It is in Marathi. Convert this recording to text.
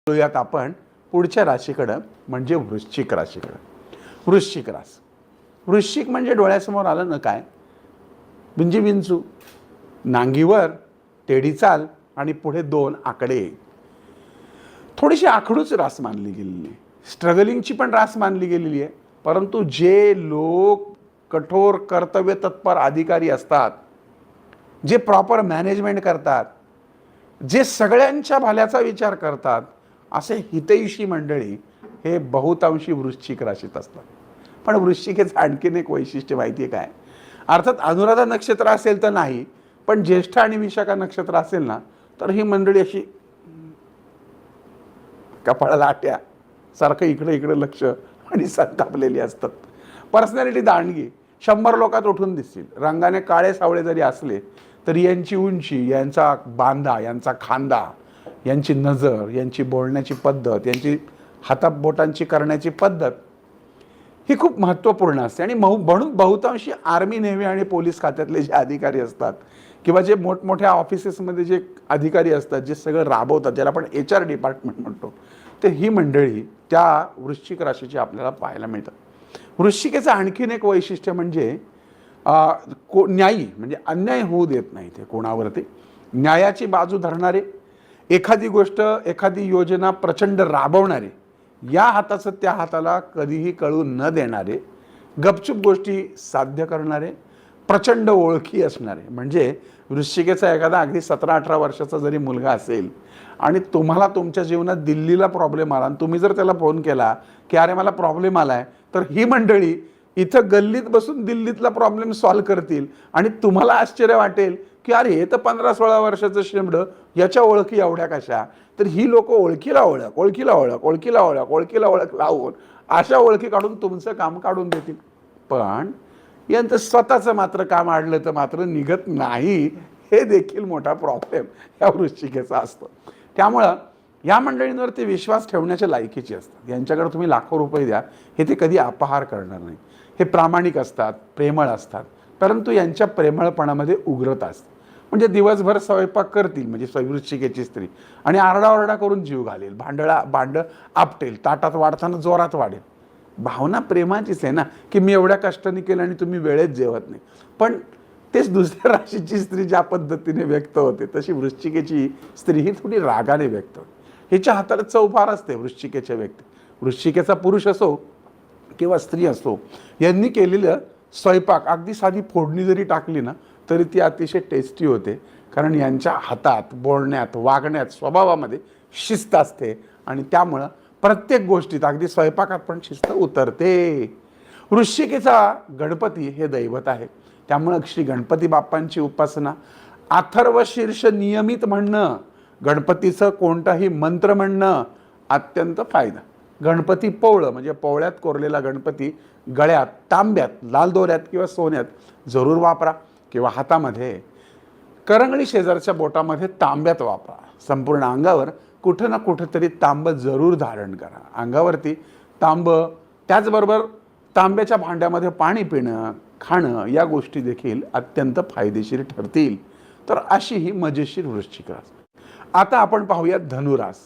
बोलूयात आपण पुढच्या राशीकडं, म्हणजे वृश्चिक राशीकडं. वृश्चिक रास, वृश्चिक म्हणजे डोळ्यासमोर आलं ना काय, बिंजी विंचू, नांगीवर टेढी चाल आणि पुढे 2 आकडे. थोडीशी आखडूच रास मानली गेलेली आहे, स्ट्रगलिंगची पण रास मानली गेलेली आहे. परंतु जे लोक कठोर कर्तव्य तत्पर अधिकारी असतात, जे प्रॉपर मॅनेजमेंट करतात, जे सगळ्यांच्या भल्याचा विचार करतात, असे हितैषी मंडळी हे बहुतांशी वृश्चिक राशीत असतात. पण वृश्चिकेचं आणखीन एक वैशिष्ट्य माहिती आहे काय? अर्थात अनुराधा नक्षत्र असेल तर नाही, पण ज्येष्ठ आणि विशाखा नक्षत्र असेल ना, तर ही मंडळी अशी कपाळाला आट्या सारखं इकडे इकडे लक्ष आणि संतापलेली असतात. पर्सनॅलिटी दांडगी, 100 लोकात उठून दिसतील. रंगाने काळे सावळे जरी असले तरी यांची उंची, यांचा बांधा, यांचा खांदा, यांची नजर, यांची बोलण्याची पद्धत, यांची हाताबोटांची करण्याची पद्धत ही खूप महत्त्वपूर्ण असते. आणि म्हणून बहुतांशी आर्मी, नेव्ही आणि पोलीस खात्यातले जे अधिकारी असतात किंवा जे मोठमोठ्या ऑफिसेसमध्ये जे अधिकारी असतात, जे सगळं राबवतात, ज्याला आपण HR डिपार्टमेंट म्हणतो, तर ही मंडळी त्या वृश्चिक राशीची आपल्याला पाहायला मिळतात. वृश्चिकेचं आणखीन एक वैशिष्ट्य म्हणजे न्यायी, म्हणजे अन्याय होऊ देत नाही ते कोणावरती. न्यायाची बाजू धरणारे, एखादी गोष्ट, एखादी योजना प्रचंड राबवणारे, या हाताचं त्या हाताला कधीही कळू न देणारे, गपचूप गोष्टी साध्य करणारे, प्रचंड ओळखी असणारे. म्हणजे वृश्चिकेचा एखादा अगदी 17-18 वर्षाचा जरी मुलगा असेल आणि तुम्हाला तुमच्या जीवनात दिल्लीला प्रॉब्लेम आला आणि तुम्ही जर त्याला फोन केला की अरे मला प्रॉब्लेम आला आहे, तर ही मंडळी इथं गल्लीत बसून दिल्लीतला प्रॉब्लेम सॉल्व्ह करतील. आणि तुम्हाला आश्चर्य वाटेल की अरे हे तर 15-16 वर्षाचं शेंबडं, याच्या ओळखी एवढ्या कशा? तर ही लोक ओळखीला ओळख, ओळखीला ओळख, ओळखीला ओळख, ओळखीला ओळख लावून अशा ओळखी काढून तुमचं काम काढून देतील. पण यांचं स्वतःचं मात्र काम आडलं तर मात्र निघत नाही, हे देखील मोठा प्रॉब्लेम या वृश्चिकेचा असतो. त्यामुळं या मंडळींवरती विश्वास ठेवण्याच्या लायकीची असतात. यांच्याकडे तुम्ही लाखो रुपये द्या, हे ते कधी अपहार करणार नाही. हे प्रामाणिक असतात, प्रेमळ असतात, परंतु यांच्या प्रेमळपणामध्ये उग्रता असते. म्हणजे दिवसभर स्वयंपाक करतील, म्हणजे वृश्चिकेची स्त्री, आणि आरडाओरडा करून जीव घालेल, भांड आपटेल, ताटात वाढताना जोरात वाढेल. भावना प्रेमाचीच आहे ना, की मी एवढ्या कष्टाने केलं आणि तुम्ही वेळेत जेवत नाही. पण तेच दुसऱ्या राशीची स्त्री ज्या पद्धतीने व्यक्त होते, तशी वृश्चिकेची स्त्री ही थोडी रागाने व्यक्त होते. हिच्या हाताला चव फार असते वृश्चिकेच्या व्यक्ती. वृश्चिकेचा पुरुष असो किंवा स्त्री असो, यांनी केलेलं स्वयंपाक अगदी साधी फोडणी जरी टाकली ना, तरी ती अतिशय टेस्टी होते. कारण यांच्या हातात, बोलण्यात, वागण्यात, स्वभावामध्ये शिस्त असते आणि त्यामुळं प्रत्येक गोष्टीत, अगदी स्वयंपाकात पण शिस्त उतरते. वृश्चिकेचा गणपती हे दैवत आहे. त्यामुळं श्री गणपती बाप्पांची उपासना, अथर्व शीर्ष नियमित म्हणणं, गणपतीचं कोणताही मंत्र म्हणणं अत्यंत फायदा. गणपती पोवळं, म्हणजे पोवळ्यात कोरलेला गणपती गळ्यात, तांब्यात, लाल दोऱ्यात किंवा सोन्यात जरूर वापरा, किंवा हातामध्ये करंगळी शेजारच्या बोटामध्ये तांब्यात वापरा. संपूर्ण अंगावर कुठं ना कुठंतरी तांब जरूर धारण करा. अंगावरती तांब, त्याचबरोबर तांब्याच्या भांड्यामध्ये पाणी पिणं, खाणं, या गोष्टी देखील अत्यंत फायदेशीर ठरतील. तर अशी ही मजेशीर वृश्चिक रास. आता आपण पाहूया धनुरास.